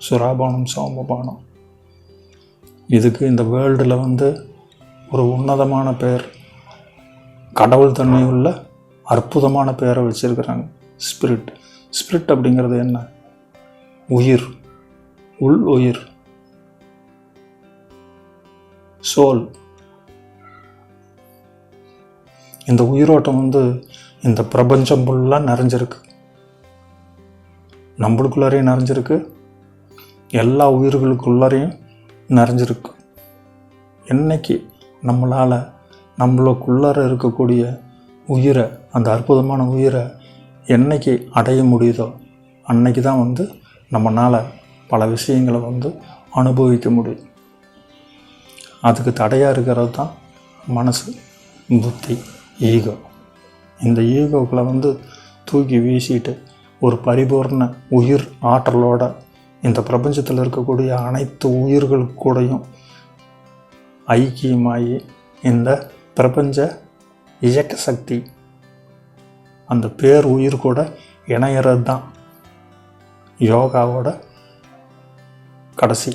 சுறாபானம், சோமபானம். இதுக்கு இந்த வேர்ல்டில் ஒரு உன்னதமான பெயர், கடவுள் தன்மையுள்ள அற்புதமான பெயரை வச்சுருக்கிறாங்க, ஸ்பிரிட். ஸ்பிரிட் அப்படிங்கிறது என்ன? உயிர், உள் உயிர், சோல். இந்த உயிரோட்டம் இந்த பிரபஞ்சம் ஃபுல்லாக நிறைஞ்சிருக்கு, நம்மளுக்குள்ளாரையும் நிறைஞ்சிருக்கு, எல்லா உயிர்களுக்குள்ளாரையும் நிறைஞ்சிருக்கு. என்னைக்கு நம்மளால் நம்மளுக்குள்ளார இருக்கக்கூடிய உயிரை, அந்த அற்புதமான உயிரை என்னைக்கு அடைய முடியுதோ அன்னைக்கு தான் நம்மளால் பல விஷயங்களை அனுபவிக்க முடியும். அதுக்கு தடையாக இருக்கிறது தான் மனசு, புத்தி, ஈகோ. இந்த ஈகோக்களை தூக்கி வீசிட்டு ஒரு பரிபூர்ண உயிர் ஆற்றலோட இந்த பிரபஞ்சத்தில் இருக்கக்கூடிய அனைத்து உயிர்களுக்கு கூடயும் ஐக்கியமாகி இந்த பிரபஞ்ச இயக்க சக்தி, அந்த பேர் உயிர் கூட இணையிறது தான் யோகாவோட கடைசி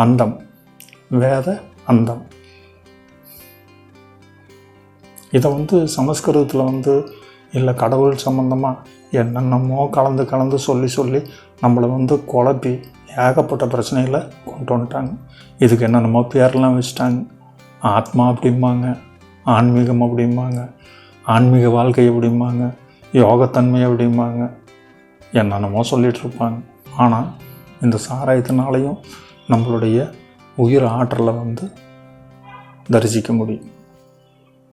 அந்தம், வேத அந்தம். இதை சமஸ்கிருதத்தில் இல்லை கடவுள் சம்பந்தமாக என்னென்னமோ கலந்து சொல்லி நம்மளை குழப்பி ஏகப்பட்ட பிரச்சனைகளை கொண்டு வந்துட்டாங்க. இதுக்கு என்னென்னமோ பேரெல்லாம் வச்சுட்டாங்க. ஆத்மா அப்படிம்பாங்க, ஆன்மீகம் அப்படிம்பாங்க, ஆன்மீக வாழ்க்கை அப்படிம்பாங்க, யோகத்தன்மை அப்படிம்பாங்க, என்னென்னமோ சொல்லிகிட்ருப்பாங்க. ஆனால் இந்த சாராயத்தினாலையும் நம்மளுடைய உயிர் ஆற்றலை தரிசிக்க முடியும்.